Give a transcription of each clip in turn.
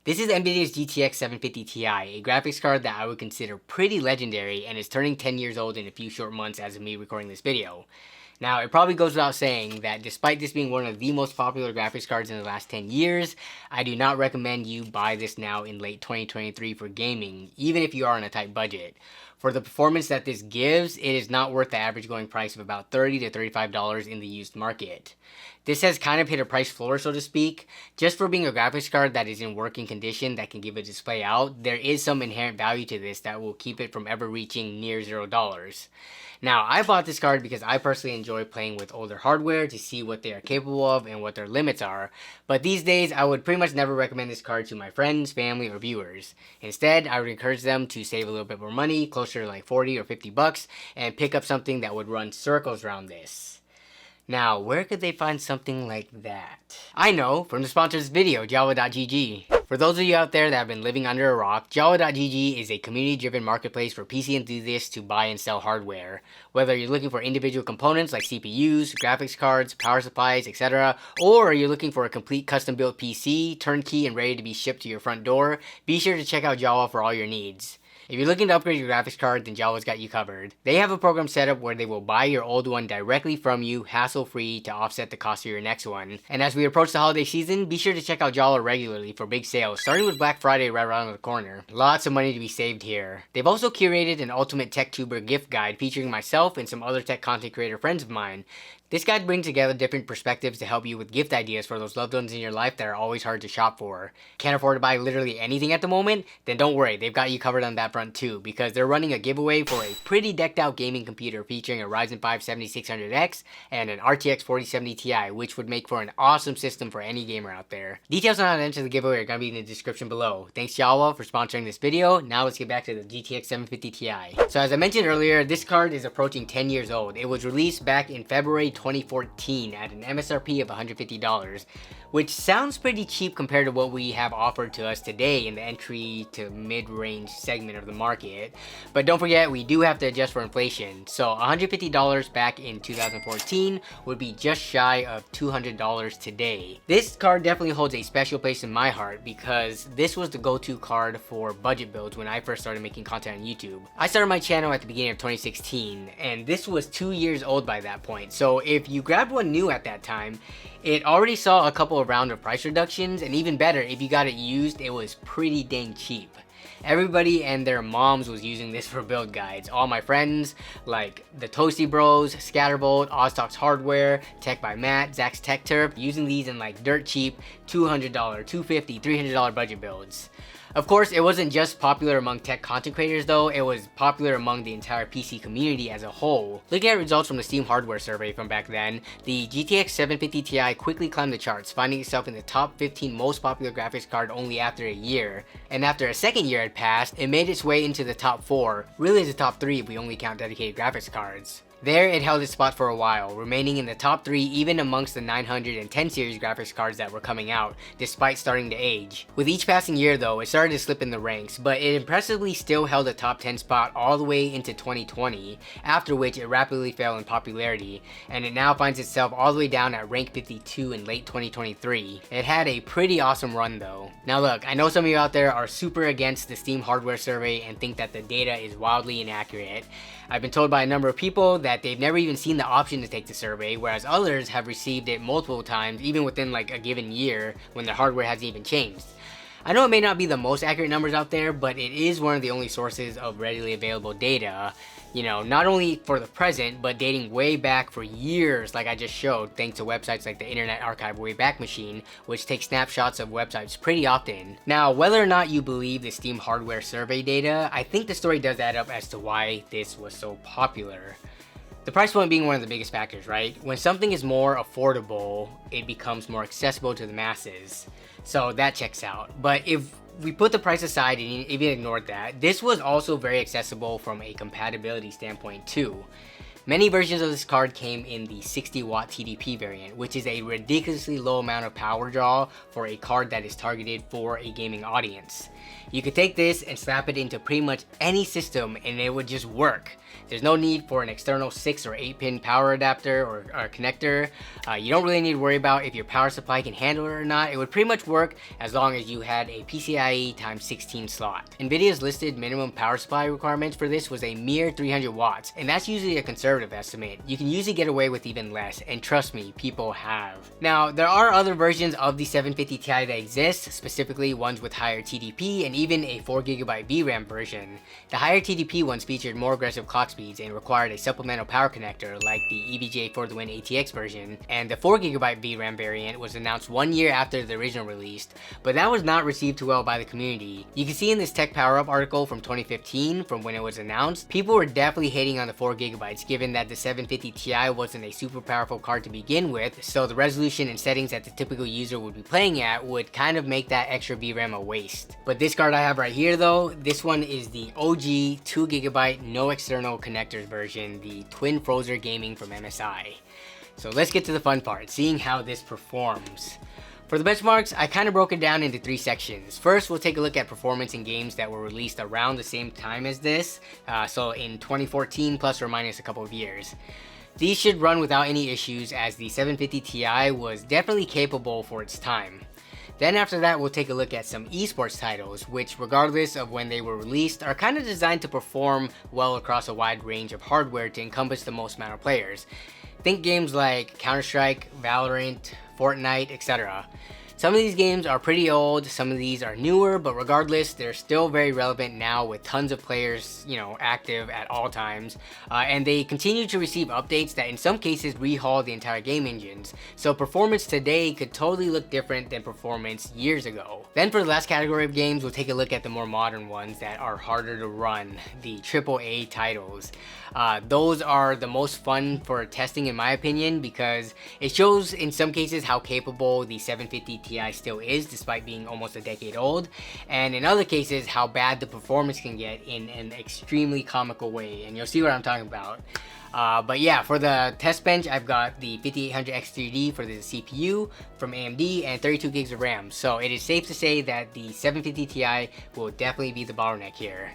This is NVIDIA's GTX 750 Ti, a graphics card that I would consider pretty legendary and is turning 10 years old in a few short months as of me recording this video. Now, it probably goes without saying that despite this being one of the most popular graphics cards in the last 10 years, I do not recommend you buy this now in late 2023 for gaming, even if you are on a tight budget. For the performance that this gives, it is not worth the average going price of about $30 to $35 in the used market. This has kind of hit a price floor, so to speak. Just for being a graphics card that is in working condition that can give a display out, there is some inherent value to this that will keep it from ever reaching near $0. Now, I bought this card because I personally enjoy playing with older hardware to see what they are capable of and what their limits are, but these days I would pretty much never recommend this card to my friends, family, or viewers. Instead, I would encourage them to save a little bit more money, closer to like 40 or 50 bucks, and pick up something that would run circles around this. Now, where could they find something like that? I know, from the sponsor of this video, Jawa.gg. For those of you out there that have been living under a rock, Jawa.gg is a community-driven marketplace for PC enthusiasts to buy and sell hardware. Whether you're looking for individual components like CPUs, graphics cards, power supplies, etc., or you're looking for a complete custom-built PC, turnkey and ready to be shipped to your front door, be sure to check out Jawa for all your needs. If you're looking to upgrade your graphics card, then Jawa's got you covered. They have a program set up where they will buy your old one directly from you, hassle-free, to offset the cost of your next one. And as we approach the holiday season, be sure to check out Jawa regularly for big sales, starting with Black Friday right around the corner. Lots of money to be saved here. They've also curated an ultimate tech tuber gift guide featuring myself and some other tech content creator friends of mine. This guide brings together different perspectives to help you with gift ideas for those loved ones in your life that are always hard to shop for. Can't afford to buy literally anything at the moment? Then don't worry, they've got you covered on that front too, because they're running a giveaway for a pretty decked out gaming computer featuring a Ryzen 5 7600X and an RTX 4070 Ti, which would make for an awesome system for any gamer out there. Details on how to enter the giveaway are going to be in the description below. Thanks Jawa for sponsoring this video. Now let's get back to the GTX 750 Ti. So as I mentioned earlier, this card is approaching 10 years old. It was released back in February 2014 at an MSRP of $150, which sounds pretty cheap compared to what we have offered to us today in the entry to mid-range segment of the market. But don't forget, we do have to adjust for inflation. So $150 back in 2014 would be just shy of $200 today. This card definitely holds a special place in my heart because this was the go-to card for budget builds when I first started making content on YouTube. I started my channel at the beginning of 2016 and this was 2 years old by that point. So if you grabbed one new at that time, it already saw a couple of rounds of price reductions, and even better, if you got it used, it was pretty dang cheap. Everybody and their moms was using this for build guides. All my friends, like the Toasty Bros, Scatterbolt, Oztalks Hardware, Tech by Matt, Zach's Tech Turf, using these in like dirt cheap $200, $250, $300 budget builds. Of course, it wasn't just popular among tech content creators though, it was popular among the entire PC community as a whole. Looking at results from the Steam hardware survey from back then, the GTX 750 Ti quickly climbed the charts, finding itself in the top 15 most popular graphics card only after a year. And after a second year had passed, it made its way into the top 4, really the top 3 if we only count dedicated graphics cards. There, it held its spot for a while, remaining in the top 3 even amongst the 910 series graphics cards that were coming out, despite starting to age. With each passing year though, it started to slip in the ranks, but it impressively still held a top 10 spot all the way into 2020, after which it rapidly fell in popularity, and it now finds itself all the way down at rank 52 in late 2023. It had a pretty awesome run though. Now look, I know some of you out there are super against the Steam hardware survey and think that the data is wildly inaccurate. I've been told by a number of people that they've never even seen the option to take the survey, whereas others have received it multiple times, even within like a given year when their hardware hasn't even changed. I know it may not be the most accurate numbers out there, but it is one of the only sources of readily available data, you know, not only for the present, but dating way back for years like I just showed, thanks to websites like the Internet Archive Wayback Machine, which takes snapshots of websites pretty often. Now, whether or not you believe the Steam hardware survey data, I think the story does add up as to why this was so popular. The price point being one of the biggest factors, right? When something is more affordable, it becomes more accessible to the masses. So that checks out. But if we put the price aside and even ignored that, this was also very accessible from a compatibility standpoint too. Many versions of this card came in the 60-watt TDP variant, which is a ridiculously low amount of power draw for a card that is targeted for a gaming audience. You could take this and slap it into pretty much any system and it would just work. There's no need for an external 6 or 8 pin power adapter or connector. You don't really need to worry about if your power supply can handle it or not. It would pretty much work as long as you had a PCIe x 16 slot. Nvidia's listed minimum power supply requirements for this was a mere 300 watts, and that's usually a conservative estimate. You can usually get away with even less, and trust me, people have. Now, there are other versions of the 750 Ti that exist, specifically ones with higher TDP and even a 4GB VRAM version. The higher TDP ones featured more aggressive clock speeds and required a supplemental power connector like the EVGA for the Win ATX version, and the 4GB VRAM variant was announced 1 year after the original released, but that was not received too well by the community. You can see in this Tech Power Up article from 2015, from when it was announced, people were definitely hating on the 4GB given that the 750 Ti wasn't a super powerful card to begin with, so the resolution and settings that the typical user would be playing at would kind of make that extra VRAM a waste. But this card I have right here though, this one is the OG 2GB no external connectors version, the Twin Frozer Gaming from MSI. So let's get to the fun part, seeing how this performs. For the benchmarks, I kind of broke it down into 3 sections. First, we'll take a look at performance in games that were released around the same time as this, so in 2014 plus or minus a couple of years. These should run without any issues as the 750 Ti was definitely capable for its time. Then after that, we'll take a look at some esports titles, which regardless of when they were released, are kind of designed to perform well across a wide range of hardware to encompass the most amount of players. Think games like Counter-Strike, Valorant, Fortnite, etc. Some of these games are pretty old, some of these are newer, but regardless, they're still very relevant now with tons of players, active at all times. And they continue to receive updates that in some cases rehaul the entire game engines. So performance today could totally look different than performance years ago. Then for the last category of games, we'll take a look at the more modern ones that are harder to run, the AAA titles. Those are the most fun for testing in my opinion because it shows in some cases how capable the 750 Ti still is despite being almost a decade old, and in other cases how bad the performance can get in an extremely comical way, and you'll see what I'm talking about. But yeah, for the test bench, I've got the 5800X3D for the CPU from AMD and 32 gigs of RAM, so it is safe to say that the 750 Ti will definitely be the bottleneck here.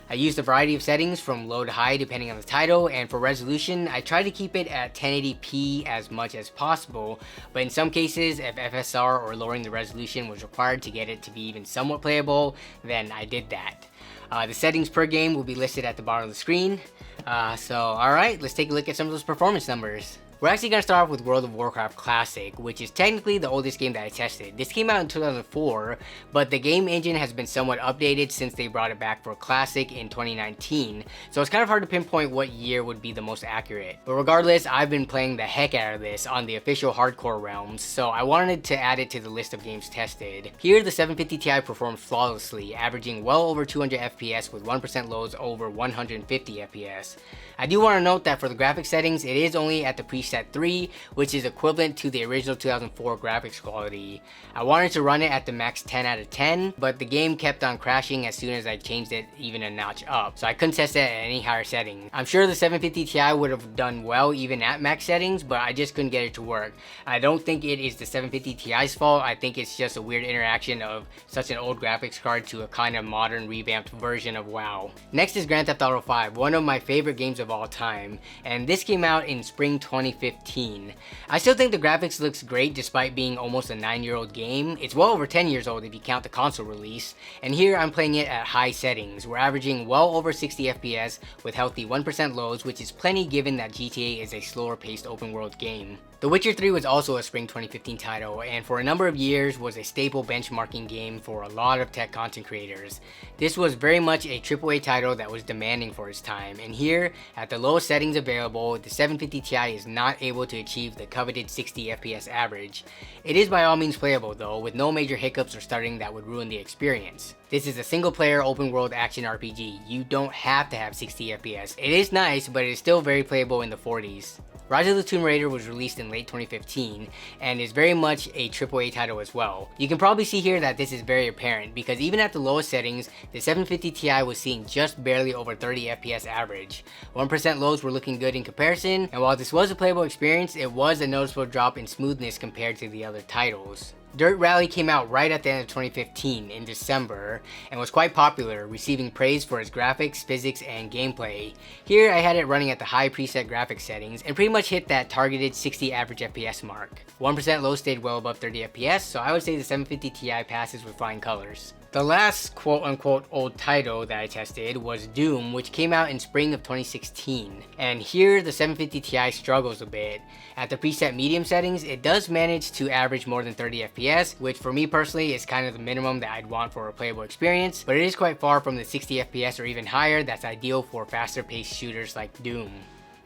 I used a variety of settings from low to high depending on the title, and for resolution, I try to keep it at 1080p as much as possible, but in some cases, if FSR or lowering the resolution was required to get it to be even somewhat playable, then I did that. The settings per game will be listed at the bottom of the screen. Alright, let's take a look at some of those performance numbers. We're actually going to start off with World of Warcraft Classic, which is technically the oldest game that I tested. This came out in 2004, but the game engine has been somewhat updated since they brought it back for Classic in 2019, so it's kind of hard to pinpoint what year would be the most accurate. But regardless, I've been playing the heck out of this on the official hardcore realms, so I wanted to add it to the list of games tested. Here, the 750 Ti performed flawlessly, averaging well over 200 FPS with 1% lows over 150 FPS. I do want to note that for the graphics settings, it is only at the preset 3, which is equivalent to the original 2004 graphics quality. I wanted to run it at the max 10 out of 10, but the game kept on crashing as soon as I changed it even a notch up, so I couldn't test it at any higher setting. I'm sure the 750 Ti would have done well even at max settings, but I just couldn't get it to work. I don't think it is the 750 Ti's fault, I think it's just a weird interaction of such an old graphics card to a kind of modern revamped version of WoW. Next is Grand Theft Auto 5, one of my favorite games of all time, and this came out in spring 2015. I still think the graphics looks great despite being almost a 9-year-old game. It's well over 10 years old if you count the console release, and here I'm playing it at high settings. We're averaging well over 60 FPS with healthy 1% lows, which is plenty given that GTA is a slower paced open world game. The Witcher 3 was also a spring 2015 title, and for a number of years was a staple benchmarking game for a lot of tech content creators. This was very much a AAA title that was demanding for its time, and here, at the lowest settings available, the 750 Ti is not able to achieve the coveted 60 FPS average. It is by all means playable though, with no major hiccups or stuttering that would ruin the experience. This is a single player open world action RPG. You don't have to have 60 FPS. It is nice, but it is still very playable in the 40s. Rise of the Tomb Raider was released in late 2015 and is very much a AAA title as well. You can probably see here that this is very apparent because even at the lowest settings, the 750 Ti was seeing just barely over 30 FPS average. 1% lows were looking good in comparison, and while this was a playable experience, it was a noticeable drop in smoothness compared to the other titles. Dirt Rally came out right at the end of 2015 in December and was quite popular, receiving praise for its graphics, physics, and gameplay. Here I had it running at the high preset graphics settings and pretty much hit that targeted 60 average FPS mark. 1% low stayed well above 30 FPS, so I would say the 750 Ti passes with flying colors. The last quote-unquote old title that I tested was Doom, which came out in spring of 2016. And here the 750 Ti struggles a bit. At the preset medium settings, it does manage to average more than 30 FPS, which for me personally is kind of the minimum that I'd want for a playable experience, but it is quite far from the 60 FPS or even higher that's ideal for faster paced shooters like Doom.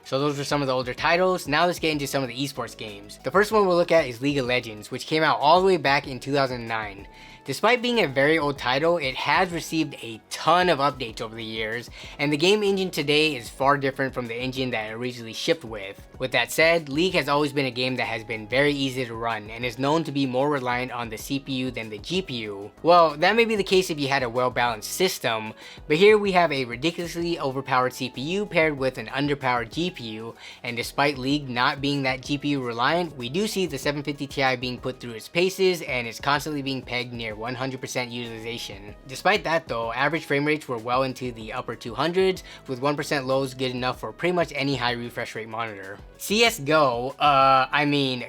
So those were some of the older titles. Now let's get into some of the esports games. The first one we'll look at is League of Legends, which came out all the way back in 2009. Despite being a very old title, it has received a ton of updates over the years, and the game engine today is far different from the engine that it originally shipped with. With that said, League has always been a game that has been very easy to run and is known to be more reliant on the CPU than the GPU. Well, that may be the case if you had a well-balanced system, but here we have a ridiculously overpowered CPU paired with an underpowered GPU, and despite League not being that GPU reliant, we do see the 750 Ti being put through its paces and it's constantly being pegged near 100% utilization. Despite that though, average frame rates were well into the upper 200s, with 1% lows good enough for pretty much any high refresh rate monitor.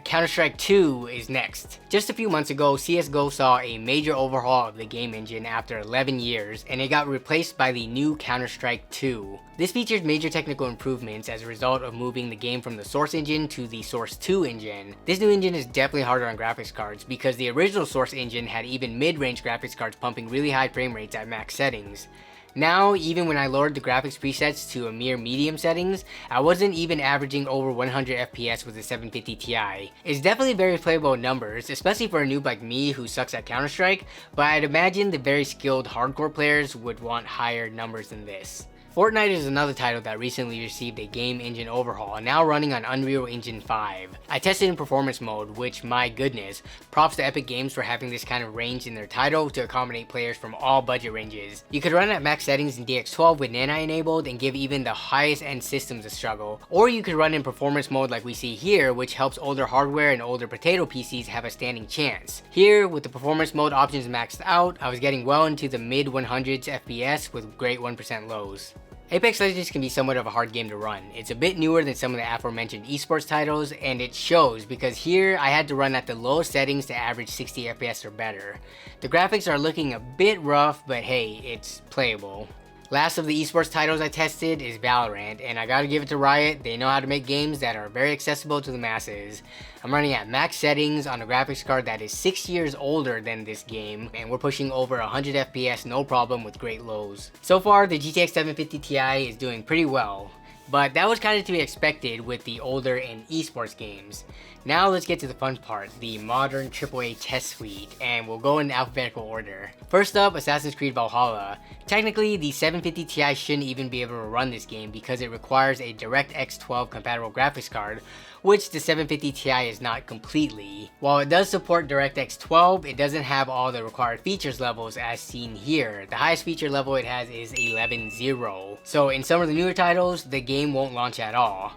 Counter-Strike 2 is next. Just a few months ago, CSGO saw a major overhaul of the game engine after 11 years, and it got replaced by the new Counter-Strike 2. This features major technical improvements as a result of moving the game from the Source engine to the Source 2 engine. This new engine is definitely harder on graphics cards because the original Source engine had even mid-range graphics cards pumping really high frame rates at max settings. Now, even when I lowered the graphics presets to a mere medium settings, I wasn't even averaging over 100 FPS with the 750 Ti. It's definitely very playable numbers, especially for a noob like me who sucks at Counter-Strike, but I'd imagine the very skilled hardcore players would want higher numbers than this. Fortnite is another title that recently received a game engine overhaul, now running on Unreal Engine 5. I tested in performance mode, which, my goodness, props to Epic Games for having this kind of range in their title to accommodate players from all budget ranges. You could run at max settings in DX12 with Nano enabled and give even the highest end systems a struggle, or you could run in performance mode like we see here, which helps older hardware and older potato PCs have a standing chance. Here, with the performance mode options maxed out, I was getting well into the mid 100s FPS with great 1% lows. Apex Legends can be somewhat of a hard game to run. It's a bit newer than some of the aforementioned esports titles, and it shows because here I had to run at the lowest settings to average 60 FPS or better. The graphics are looking a bit rough, but hey, it's playable. Last of the esports titles I tested is Valorant, and I gotta give it to Riot. They know how to make games that are very accessible to the masses. I'm running at max settings on a graphics card that is 6 years older than this game, and we're pushing over 100 FPS no problem with great lows. So far, the GTX 750 Ti is doing pretty well, but that was kind of to be expected with the older and esports games. Now let's get to the fun part, the modern AAA test suite, and we'll go in alphabetical order. First up, Assassin's Creed Valhalla. Technically, the 750 Ti shouldn't even be able to run this game because it requires a DirectX 12 compatible graphics card, which the 750 Ti is not completely. While it does support DirectX 12, it doesn't have all the required features levels as seen here. The highest feature level it has is 11.0. So in some of the newer titles, the game won't launch at all.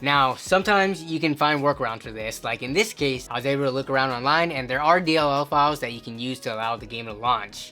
Now, sometimes you can find workarounds for this, like in this case, I was able to look around online and there are DLL files that you can use to allow the game to launch.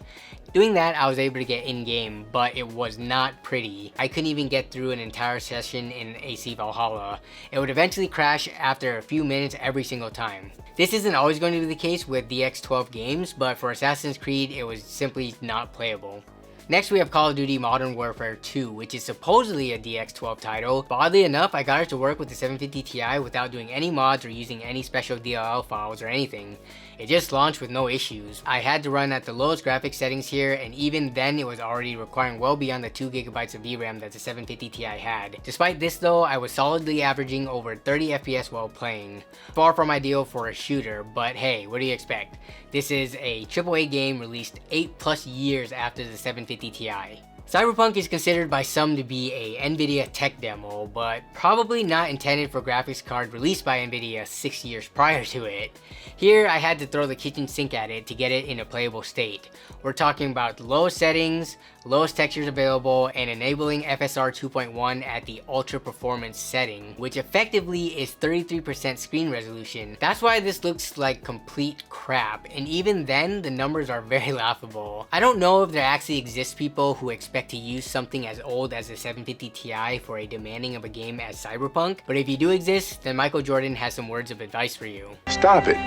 Doing that, I was able to get in-game, but it was not pretty. I couldn't even get through an entire session in AC Valhalla. It would eventually crash after a few minutes every single time. This isn't always going to be the case with DX12 games, but for Assassin's Creed, it was simply not playable. Next we have Call of Duty Modern Warfare 2, which is supposedly a DX12 title, but oddly enough I got it to work with the 750 Ti without doing any mods or using any special DLL files or anything. It just launched with no issues. I had to run at the lowest graphics settings here, and even then it was already requiring well beyond the 2GB of VRAM that the 750 Ti had. Despite this though, I was solidly averaging over 30 FPS while playing. Far from ideal for a shooter, but hey, what do you expect? This is a AAA game released 8+ years after the 750 Ti. Cyberpunk is considered by some to be a Nvidia tech demo, but probably not intended for graphics card released by Nvidia 6 years prior to it. Here I had to throw the kitchen sink at it to get it in a playable state. We're talking about the lowest settings, lowest textures available, and enabling FSR 2.1 at the ultra performance setting, which effectively is 33% screen resolution. That's why this looks like complete crap, and even then the numbers are very laughable. I don't know if there actually exist people who expect to use something as old as the 750 Ti for a demanding of a game as Cyberpunk, but if you do exist, then Michael Jordan has some words of advice for you. Stop it.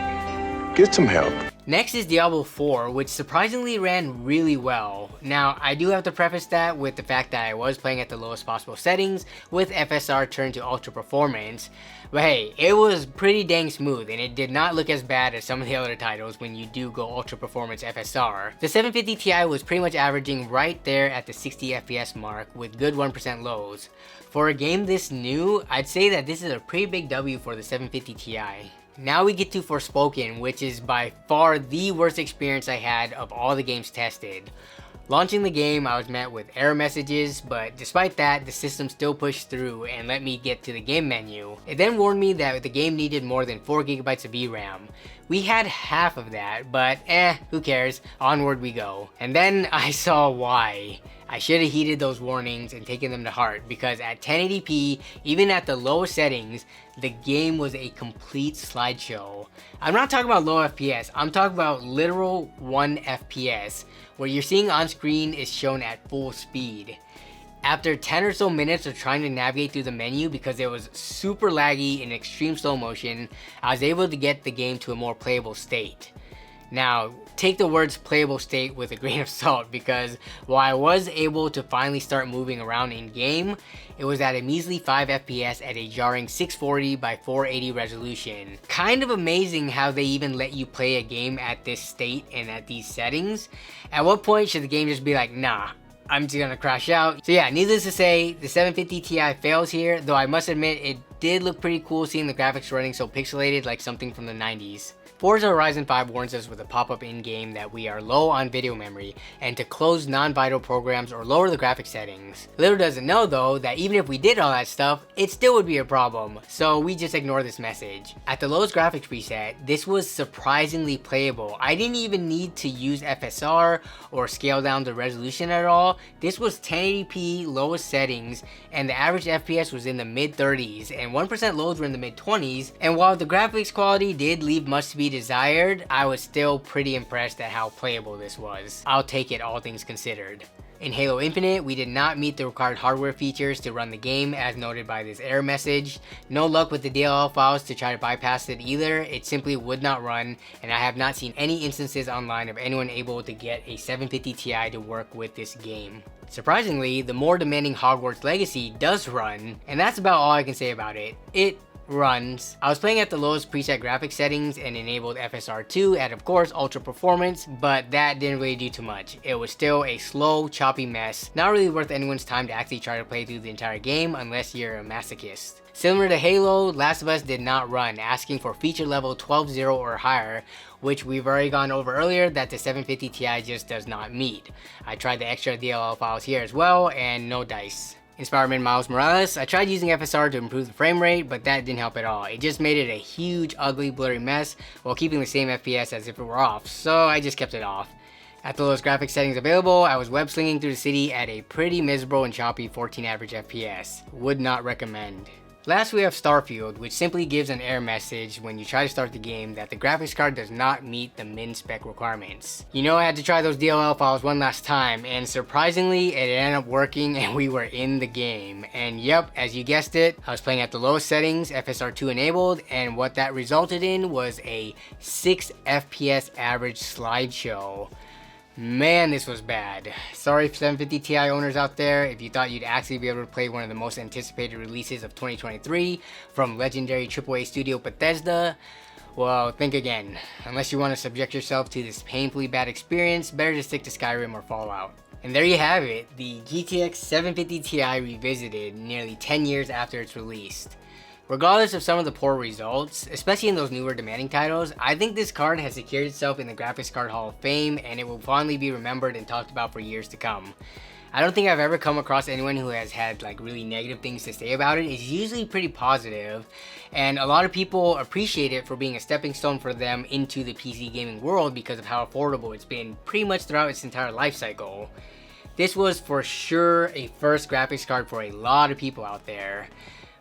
Get some help. Next is Diablo 4, which surprisingly ran really well. Now, I do have to preface that with the fact that I was playing at the lowest possible settings with FSR turned to ultra performance, but hey, it was pretty dang smooth and it did not look as bad as some of the other titles when you do go ultra performance FSR. The 750 Ti was pretty much averaging right there at the 60 FPS mark with good 1% lows. For a game this new, I'd say that this is a pretty big W for the 750 Ti. Now we get to Forspoken, which is by far the worst experience I had of all the games tested. Launching the game, I was met with error messages, but despite that, the system still pushed through and let me get to the game menu. It then warned me that the game needed more than 4GB of VRAM. We had half of that, but who cares, onward we go. And then I saw why. I should have heeded those warnings and taken them to heart, because at 1080p, even at the lowest settings, the game was a complete slideshow. I'm not talking about low FPS, I'm talking about literal 1 FPS, where you're seeing on screen is shown at full speed. After 10 or so minutes of trying to navigate through the menu because it was super laggy in extreme slow motion, I was able to get the game to a more playable state. Now, take the words playable state with a grain of salt, because while I was able to finally start moving around in game, it was at a measly 5 FPS at a jarring 640 by 480 resolution. Kind of amazing how they even let you play a game at this state and at these settings. At what point should the game just be like, nah, I'm just gonna crash out? So yeah, needless to say, the 750 Ti fails here, though I must admit it did look pretty cool seeing the graphics running so pixelated like something from the 90s. Forza Horizon 5 warns us with a pop-up in-game that we are low on video memory and to close non-vital programs or lower the graphics settings. Little doesn't know though that even if we did all that stuff, it still would be a problem, so we just ignore this message. At the lowest graphics preset, this was surprisingly playable. I didn't even need to use FSR or scale down the resolution at all. This was 1080p lowest settings and the average FPS was in the mid-30s and 1% loads were in the mid-20s, and while the graphics quality did leave much to be desired, I was still pretty impressed at how playable this was. I'll take it, all things considered. In Halo Infinite, we did not meet the required hardware features to run the game as noted by this error message. No luck with the DLL files to try to bypass it either, it simply would not run, and I have not seen any instances online of anyone able to get a 750 Ti to work with this game. Surprisingly, the more demanding Hogwarts Legacy does run, and that's about all I can say about it. It runs. I was playing at the lowest preset graphics settings and enabled FSR2 at of course ultra performance, but that didn't really do too much. It was still a slow, choppy mess, not really worth anyone's time to actually try to play through the entire game unless you're a masochist. Similar to Halo, Last of Us did not run, asking for feature level 12.0 or higher, which we've already gone over earlier that the 750 Ti just does not meet. I tried the extra DLL files here as well, and no dice. In Spider-Man Miles Morales, I tried using FSR to improve the frame rate, but that didn't help at all. It just made it a huge, ugly, blurry mess while keeping the same FPS as if it were off, so I just kept it off. At the lowest graphics settings available, I was web slinging through the city at a pretty miserable and choppy 14 average FPS. Would not recommend. Last we have Starfield, which simply gives an error message when you try to start the game that the graphics card does not meet the min spec requirements. You know, I had to try those DLL files one last time, and surprisingly it ended up working and we were in the game. And yep, as you guessed it, I was playing at the lowest settings, FSR2 enabled, and what that resulted in was a 6 FPS average slideshow. Man, this was bad. Sorry 750 Ti owners out there if you thought you'd actually be able to play one of the most anticipated releases of 2023 from legendary AAA studio Bethesda. Well, think again. Unless you want to subject yourself to this painfully bad experience, better to stick to Skyrim or Fallout. And there you have it, the GTX 750 Ti revisited nearly 10 years after its release. Regardless of some of the poor results, especially in those newer demanding titles, I think this card has secured itself in the Graphics Card Hall of Fame and it will fondly be remembered and talked about for years to come. I don't think I've ever come across anyone who has had like really negative things to say about it. It's usually pretty positive, and a lot of people appreciate it for being a stepping stone for them into the PC gaming world because of how affordable it's been pretty much throughout its entire life cycle. This was for sure a first graphics card for a lot of people out there,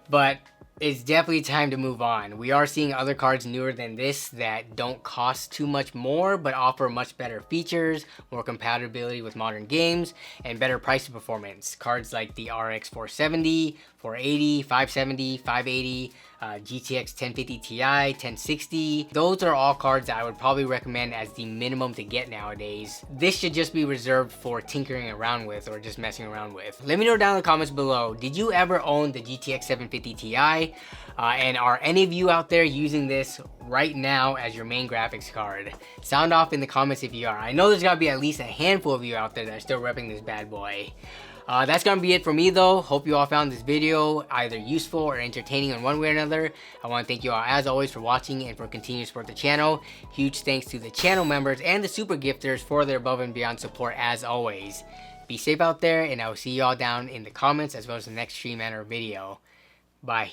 but it's definitely time to move on. We are seeing other cards newer than this that don't cost too much more, but offer much better features, more compatibility with modern games, and better price to performance. Cards like the RX 470, 480, 570, 580, GTX 1050 Ti, 1060. Those are all cards that I would probably recommend as the minimum to get nowadays. This should just be reserved for tinkering around with or just messing around with. Let me know down in the comments below, did you ever own the GTX 750 Ti? And are any of you out there using this right now as your main graphics card? Sound off in the comments if you are. I know there's gotta be at least a handful of you out there that are still repping this bad boy. That's gonna be it for me though. Hope you all found this video either useful or entertaining in one way or another. I want to thank you all as always for watching and for continuing to support the channel. Huge thanks to the channel members and the super gifters for their above and beyond support as always. Be safe out there, and I will see you all down in the comments as well as the next stream and or video. Bye.